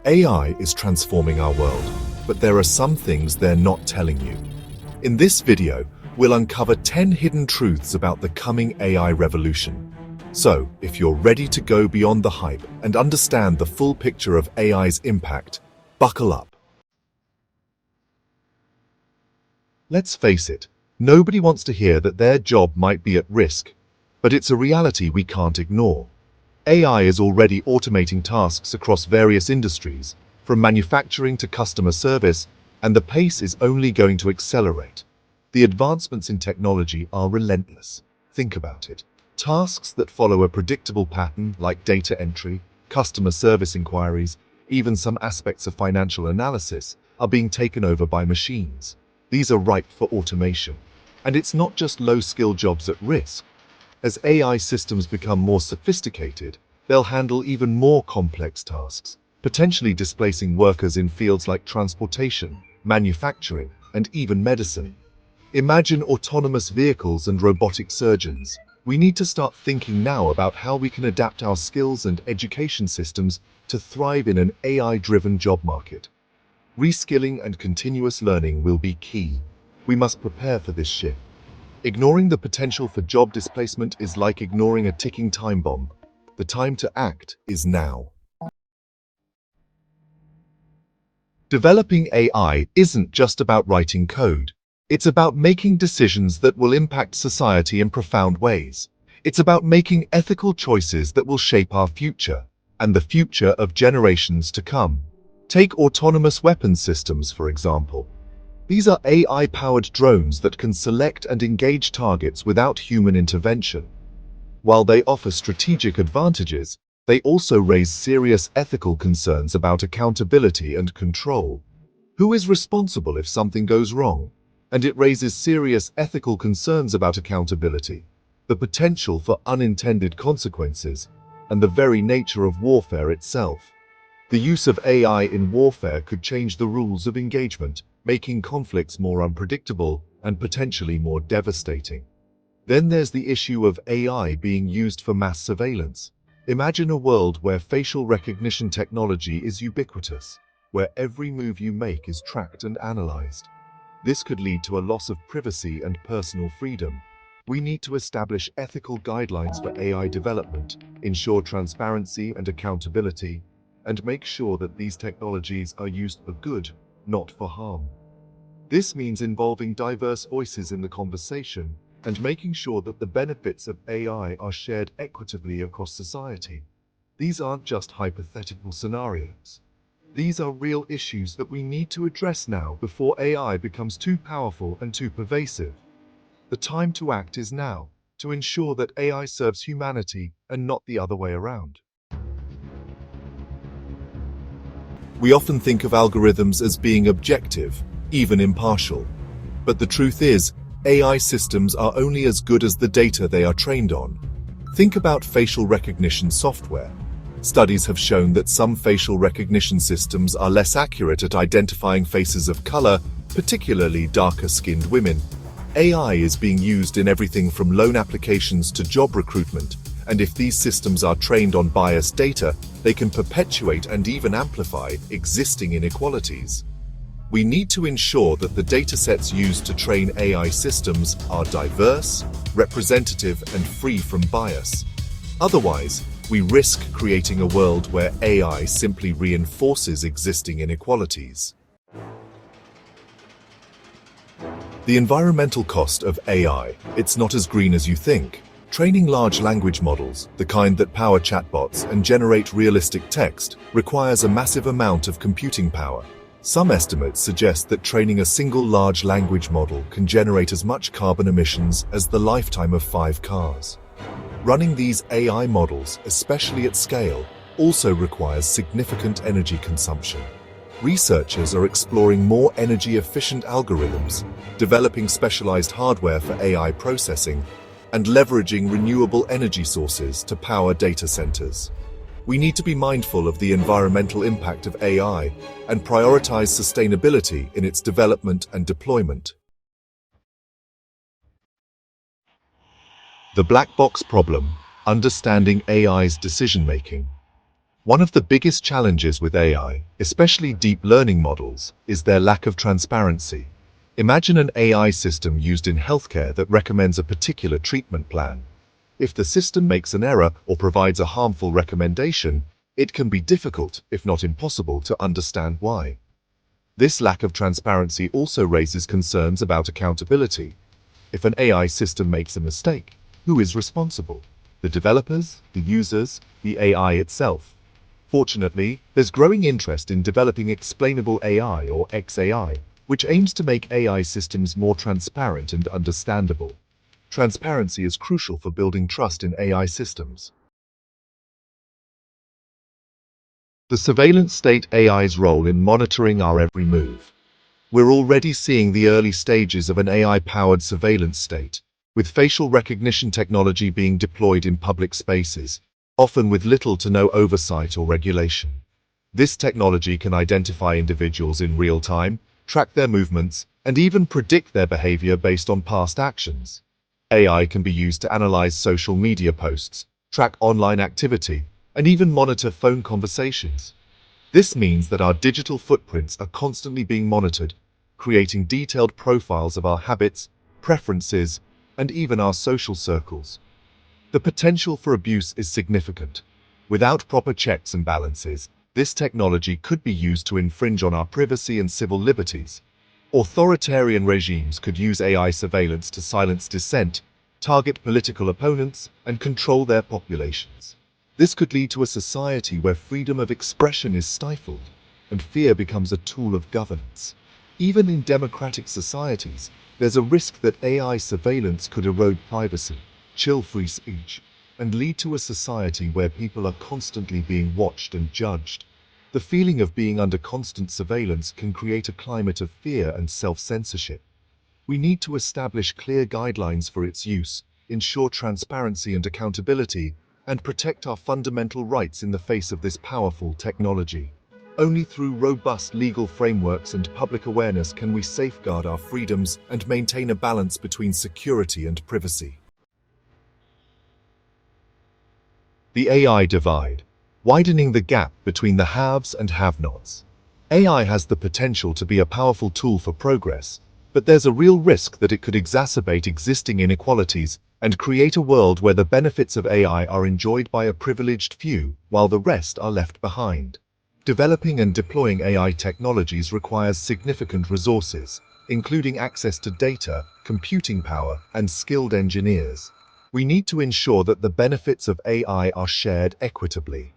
AI is transforming our world, but there are some things they're not telling you. In this video, we'll uncover 10 hidden truths about the coming AI revolution. So, if you're ready to go beyond the hype and understand the full picture of AI's impact, buckle up. Let's face it, nobody wants to hear that their job might be at risk, but it's a reality we can't ignore. AI is already automating tasks across various industries, from manufacturing to customer service, and the pace is only going to accelerate. The advancements in technology are relentless. Think about it. Tasks that follow a predictable pattern, like data entry, customer service inquiries, even some aspects of financial analysis, are being taken over by machines. These are ripe for automation. And it's not just low-skill jobs at risk. As AI systems become more sophisticated, they'll handle even more complex tasks, potentially displacing workers in fields like transportation, manufacturing, and even medicine. Imagine autonomous vehicles and robotic surgeons. We need to start thinking now about how we can adapt our skills and education systems to thrive in an AI-driven job market. Reskilling and continuous learning will be key. We must prepare for this shift. Ignoring the potential for job displacement is like ignoring a ticking time bomb. The time to act is now. Developing AI isn't just about writing code. It's about making decisions that will impact society in profound ways. It's about making ethical choices that will shape our future and the future of generations to come. Take autonomous weapons systems, for example. These are AI-powered drones that can select and engage targets without human intervention. While they offer strategic advantages, they also raise serious ethical concerns about accountability and control. Who is responsible if something goes wrong? And it raises serious ethical concerns about accountability, the potential for unintended consequences, and the very nature of warfare itself. The use of AI in warfare could change the rules of engagement, making conflicts more unpredictable and potentially more devastating. Then there's the issue of AI being used for mass surveillance. Imagine a world where facial recognition technology is ubiquitous, where every move you make is tracked and analyzed. This could lead to a loss of privacy and personal freedom. We need to establish ethical guidelines for AI development, ensure transparency and accountability, and make sure that these technologies are used for good, not for harm. This means involving diverse voices in the conversation and making sure that the benefits of AI are shared equitably across society. These aren't just hypothetical scenarios. These are real issues that we need to address now before AI becomes too powerful and too pervasive. The time to act is now, to ensure that AI serves humanity and not the other way around. We often think of algorithms as being objective, even impartial. But the truth is, AI systems are only as good as the data they are trained on. Think about facial recognition software. Studies have shown that some facial recognition systems are less accurate at identifying faces of color, particularly darker-skinned women. AI is being used in everything from loan applications to job recruitment, and if these systems are trained on biased data, they can perpetuate and even amplify existing inequalities. We need to ensure that the datasets used to train AI systems are diverse, representative, and free from bias. Otherwise, we risk creating a world where AI simply reinforces existing inequalities. The environmental cost of AI, it's not as green as you think. Training large language models, the kind that power chatbots and generate realistic text, requires a massive amount of computing power. Some estimates suggest that training a single large language model can generate as much carbon emissions as the lifetime of 5 cars. Running these AI models, especially at scale, also requires significant energy consumption. Researchers are exploring more energy-efficient algorithms, developing specialized hardware for AI processing, and leveraging renewable energy sources to power data centers. We need to be mindful of the environmental impact of AI and prioritize sustainability in its development and deployment. The black box problem: understanding AI's decision-making. One of the biggest challenges with AI, especially deep learning models, is their lack of transparency. Imagine an AI system used in healthcare that recommends a particular treatment plan. If the system makes an error or provides a harmful recommendation, it can be difficult, if not impossible, to understand why. This lack of transparency also raises concerns about accountability. If an AI system makes a mistake, who is responsible? The developers, the users, the AI itself? Fortunately, there's growing interest in developing explainable AI or XAI, which aims to make AI systems more transparent and understandable. Transparency is crucial for building trust in AI systems. The surveillance state AI's role in monitoring our every move. We're already seeing the early stages of an AI-powered surveillance state, with facial recognition technology being deployed in public spaces, often with little to no oversight or regulation. This technology can identify individuals in real time, track their movements, and even predict their behavior based on past actions. AI can be used to analyze social media posts, track online activity, and even monitor phone conversations. This means that our digital footprints are constantly being monitored, creating detailed profiles of our habits, preferences, and even our social circles. The potential for abuse is significant. Without proper checks and balances, this technology could be used to infringe on our privacy and civil liberties. Authoritarian regimes could use AI surveillance to silence dissent, target political opponents, and control their populations. This could lead to a society where freedom of expression is stifled, and fear becomes a tool of governance. Even in democratic societies, there's a risk that AI surveillance could erode privacy, chill free speech, and lead to a society where people are constantly being watched and judged. The feeling of being under constant surveillance can create a climate of fear and self-censorship. We need to establish clear guidelines for its use, ensure transparency and accountability, and protect our fundamental rights in the face of this powerful technology. Only through robust legal frameworks and public awareness can we safeguard our freedoms and maintain a balance between security and privacy. The AI divide, widening the gap between the haves and have-nots. AI has the potential to be a powerful tool for progress, but there's a real risk that it could exacerbate existing inequalities and create a world where the benefits of AI are enjoyed by a privileged few while the rest are left behind. Developing and deploying AI technologies requires significant resources, including access to data, computing power, and skilled engineers. We need to ensure that the benefits of AI are shared equitably.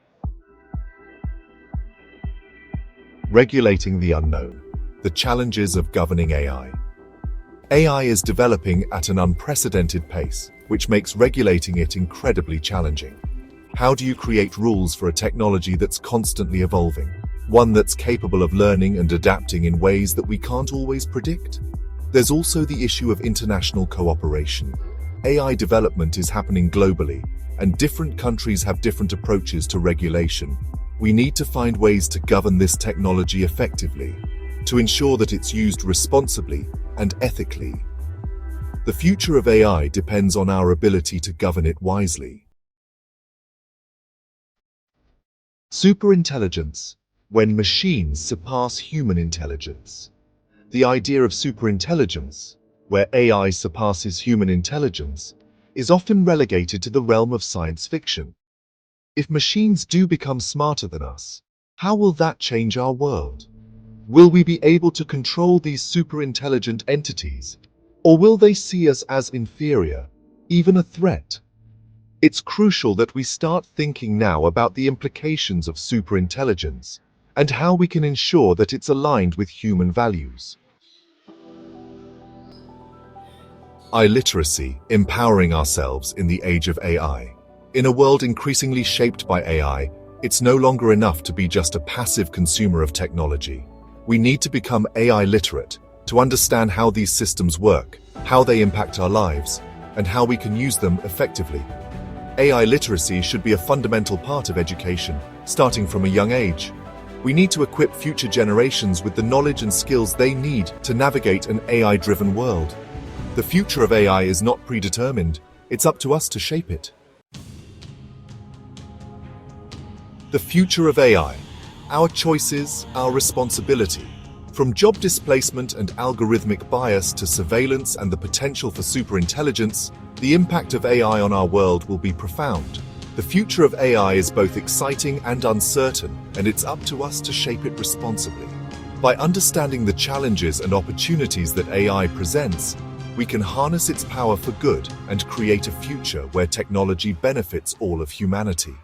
Regulating the unknown. The challenges of governing AI. AI is developing at an unprecedented pace, which makes regulating it incredibly challenging. How do you create rules for a technology that's constantly evolving? One that's capable of learning and adapting in ways that we can't always predict? There's also the issue of international cooperation. AI development is happening globally, and different countries have different approaches to regulation. We need to find ways to govern this technology effectively, to ensure that it's used responsibly and ethically. The future of AI depends on our ability to govern it wisely. Superintelligence, when machines surpass human intelligence. The idea of superintelligence, where AI surpasses human intelligence, is often relegated to the realm of science fiction. If machines do become smarter than us, how will that change our world? Will we be able to control these superintelligent entities, or will they see us as inferior, even a threat? It's crucial that we start thinking now about the implications of superintelligence and how we can ensure that it's aligned with human values. Illiteracy, empowering ourselves in the age of AI. In a world increasingly shaped by AI, it's no longer enough to be just a passive consumer of technology. We need to become AI literate, to understand how these systems work, how they impact our lives, and how we can use them effectively. AI literacy should be a fundamental part of education, starting from a young age. We need to equip future generations with the knowledge and skills they need to navigate an AI-driven world. The future of AI is not predetermined. It's up to us to shape it. The future of AI. Our choices, our responsibility. From job displacement and algorithmic bias to surveillance and the potential for superintelligence, the impact of AI on our world will be profound. The future of AI is both exciting and uncertain, and it's up to us to shape it responsibly. By understanding the challenges and opportunities that AI presents, we can harness its power for good and create a future where technology benefits all of humanity.